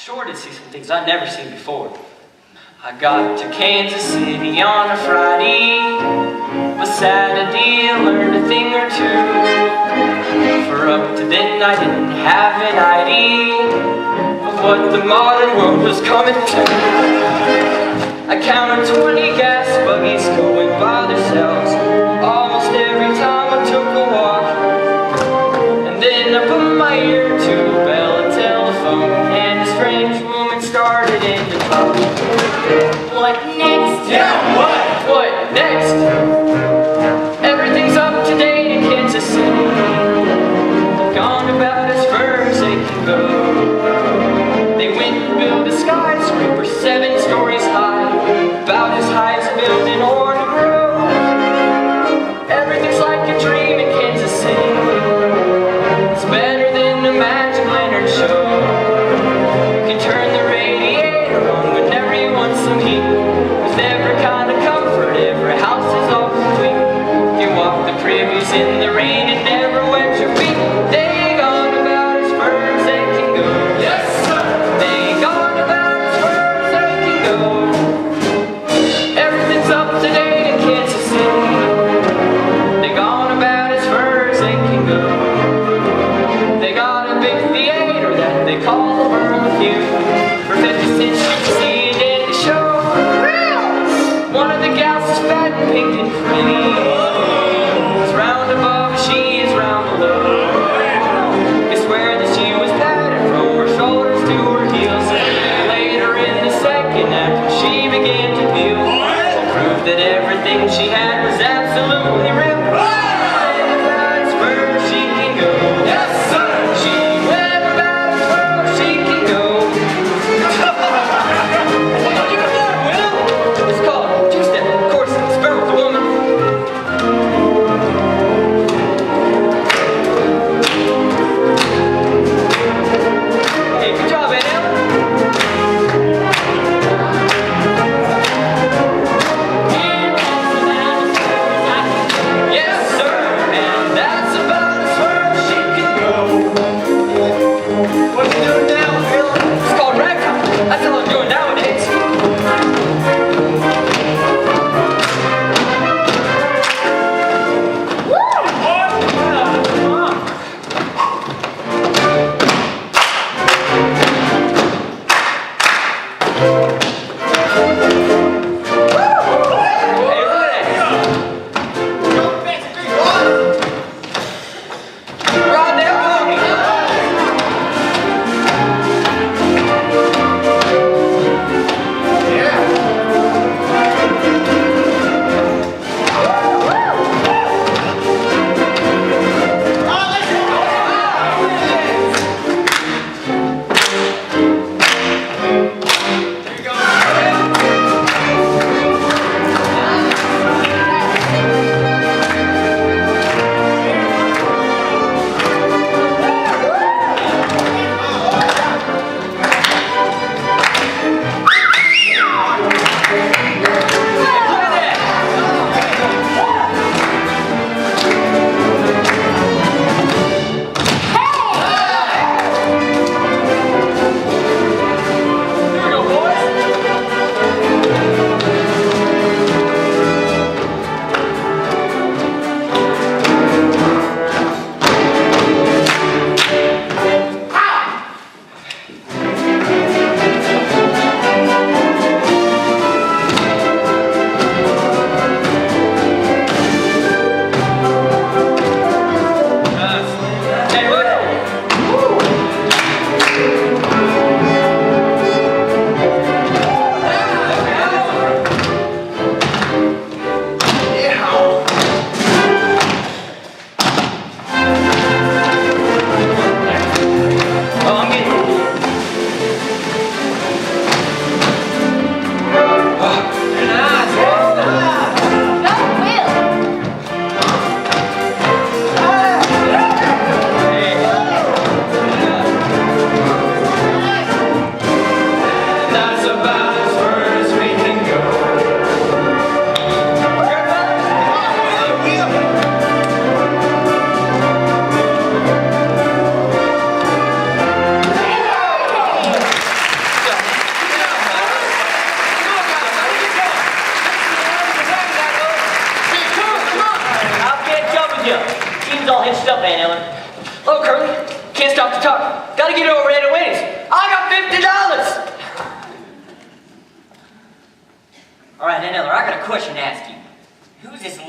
sure did see some things I'd never seen before. I got to Kansas City on a Friday. Was Saturday, I learned a thing or two. For up to then I didn't have an idea of what the modern world was coming to. I counted 20 gas buggies going by themselves almost every time I took a walk. And then I put my ear to a bell and telephone, and a strange woman started in the talk. What next? Yeah, what next? Everything's up to date in Kansas City. Gone about as firm as they can go. They went and built a skyscraper 7 stories high, about as high as a building or to grow. Everything's like a dream in Kansas City. It's better than the Magic Lantern show. You can turn the radiator on whenever you want some heat. With every kind of comfort, every house is all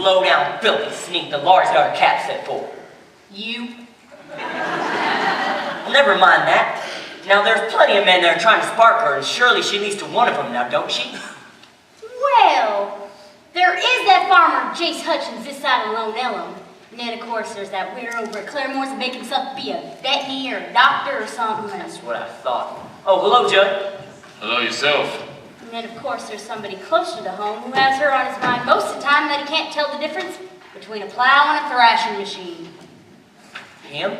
low-down filthy sneak that Laura's got her cap set for? You. Well, never mind that. Now, there's plenty of men that are trying to spark her, and surely she leads to one of them now, don't she? Well, there is that farmer, Jace Hutchins, this side of Lone Elm. And then, of course, there's that weirdo over at Claremore's that makes himself be a veterinary or a doctor or something. That's what I thought. Oh, hello, Judd. Hello yourself. And then, of course, there's somebody closer to home who has her on his mind most of the time that he can't tell the difference between a plow and a thrashing machine. Him?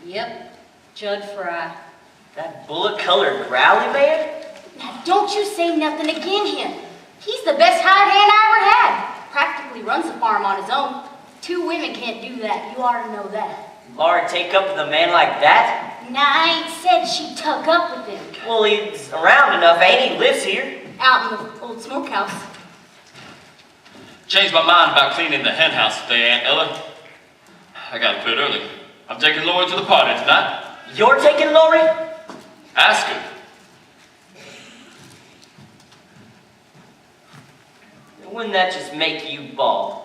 Yep, Judd Fry. That bullet-colored growly man? Now, don't you say nothing again him. He's the best hired hand I ever had. Practically runs the farm on his own. 2 women can't do that. You ought to know that. Laura take up with a man like that? Now, I ain't said she'd tuck up with him. Well, he's around enough, ain't he? Lives here. Out in the old smokehouse. Changed my mind about cleaning the hen house today, Aunt Ella. I gotta quit early. I'm taking Lori to the party tonight. You're taking Lori? Ask her. Wouldn't that just make you bald?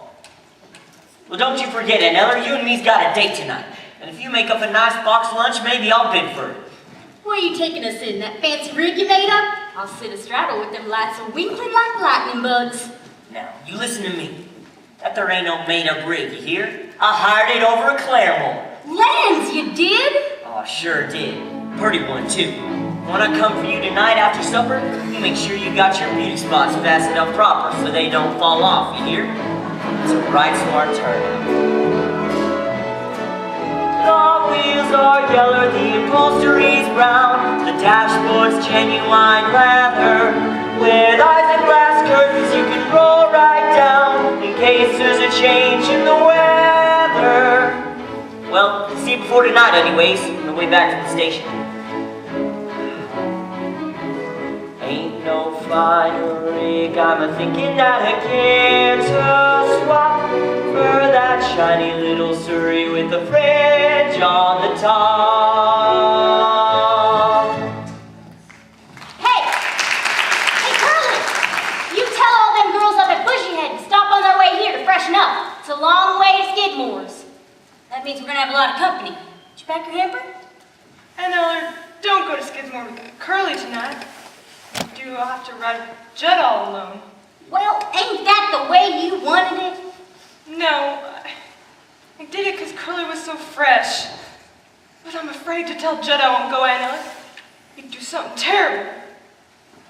Well, don't you forget, Aunt Eller, you and me's got a date tonight. And if you make up a nice box lunch, maybe I'll bid for it. Where are you taking us in? That fancy rig you made up? I'll sit astraddle with them lights a-winkling like lightning bugs. Now, you listen to me. That there ain't no made-up rig, you hear? I hired it over at Claremore. Lands, you did? Oh, I sure did. Pretty one, too. When I come for you tonight after supper, you make sure you got your beauty spots fastened up proper so they don't fall off, you hear? It's a right smart turn. The wheels are yellow, the upholstery's brown, the dashboard's genuine leather. With isinglass curtains you can roll right down in case there's a change in the weather. Well, see you before tonight anyways, on the way back from the station. Ain't no finer rig, I'm a-thinking that I care to swap for that shiny little Surrey with the fringe on the top. Hey! Hey, Curly! You tell all them girls up at Bushyhead to stop on their way here to freshen up. It's a long way to Skidmore's. That means we're gonna have a lot of company. Did you pack your hamper? And Eller, don't go to Skidmore with Curly tonight. You will have to ride with Judd all alone. Well, ain't that the way you wanted it? No, I did it because Curly was so fresh. But I'm afraid to tell Judd I won't go, Aunt Ella. He'd do something terrible.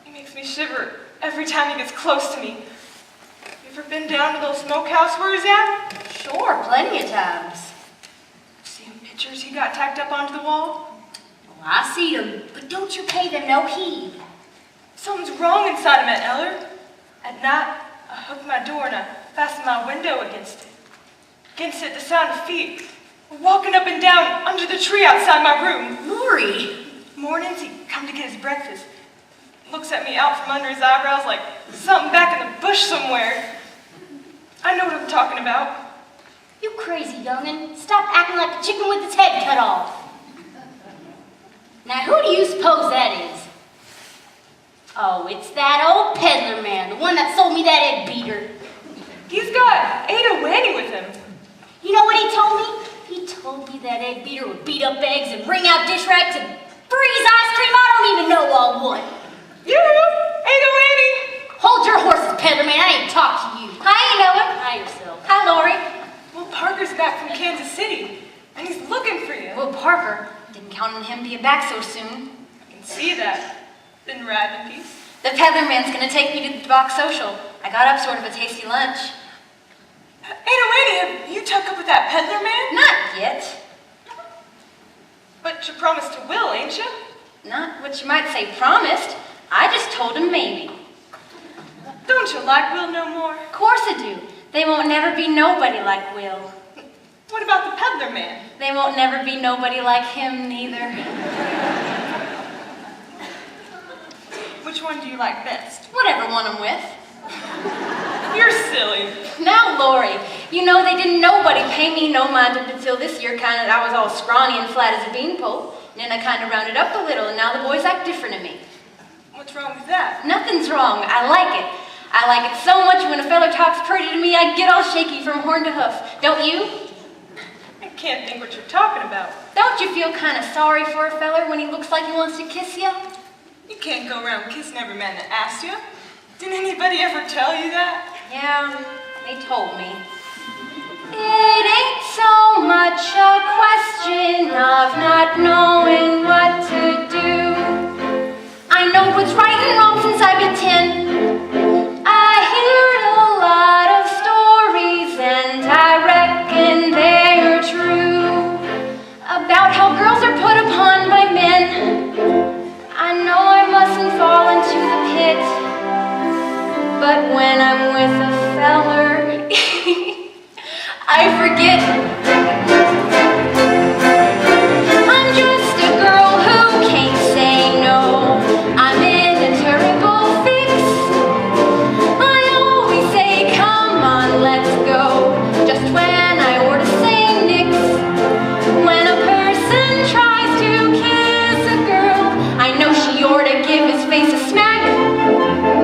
He makes me shiver every time he gets close to me. You ever been down to those smokehouse where he's at? Sure, plenty of times. See them pictures he got tacked up onto the wall? Oh, I see them, but don't you pay them no heed. Something's wrong inside him, Aunt Eller. At night, I hook my door and I fasten my window against it. Against it, the sound of feet. Walking up and down under the tree outside my room. Lori! Mornings, he'd come to get his breakfast. Looks at me out from under his eyebrows like something back in the bush somewhere. I know what I'm talking about. You crazy young'un. Stop acting like a chicken with its head cut off. Now, who do you suppose that is? Oh, it's that old peddler man, the one that sold me that egg beater. He's got Ada Wanny with him. You know what he told me? He told me that egg beater would beat up eggs and wring out dish rags and freeze ice cream I don't even know all what. Yoo-hoo! Ada Wanny! Hold your horses, peddler man. I ain't talk to you. Hi, Ellen. Hi, yourself. Hi, Lori. Well, Parker's back from Kansas City, and he's looking for you. Well, Parker, didn't count on him being back so soon. I can see that. Been riding in peace. The peddler man's gonna take me to the box social. I got up sort of a tasty lunch. Ada Wanny, have you tucked up with that peddler man? Not yet. But you promised to Will, ain't you? Not what you might say promised. I just told him maybe. Don't you like Will no more? Of course I do. They won't never be nobody like Will. What about the peddler man? They won't never be nobody like him neither. Which one do you like best? Whatever one I'm with. You're silly. Now, Lori, you know they didn't nobody pay me no mind until this year kind of I was all scrawny and flat as a beanpole. And then I kind of rounded up a little, and now the boys act different to me. What's wrong with that? Nothing's wrong. I like it. I like it so much when a feller talks pretty to me, I get all shaky from horn to hoof. Don't you? I can't think what you're talking about. Don't you feel kind of sorry for a feller when he looks like he wants to kiss you? You can't go around kissing every man that asks you. Didn't anybody ever tell you that? Yeah, they told me. It ain't so much a question of not knowing what to do. I know what's right and wrong since I've been 10. I heard a lot of stories and I reckon they're true about how girls are put upon by men. I know I mustn't fall into the pit, but when I'm with a feller, I forget. I'm just a girl who can't say no. I'm in a terrible fix. I always say, come on, let's go, just when I ought to say nix. When a person tries to kiss a girl, I know she ought to give his face a smack.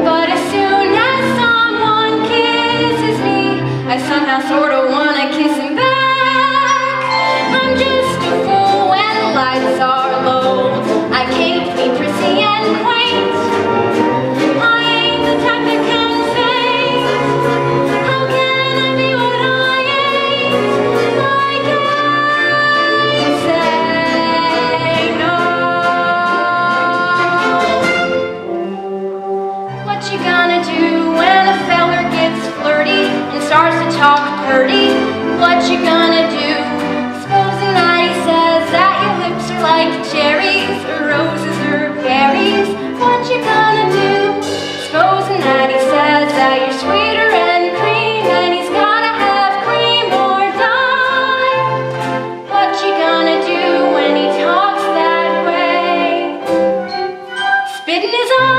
But as soon as someone kisses me, I somehow sort of want to kiss him back. I'm just a fool when lights are low. I can't be prissy and quaint. I ain't the type that can say, how can I be what I ain't? I can't say no. What you gonna do when a feller gets flirty and starts to talk purty? What you gonna do? Supposing that he says that your lips are like cherries, or roses or berries. What you gonna do? Supposing that he says that you're sweeter and cream, and he's gotta have cream or die. What you gonna do when he talks that way? Spit in his eye?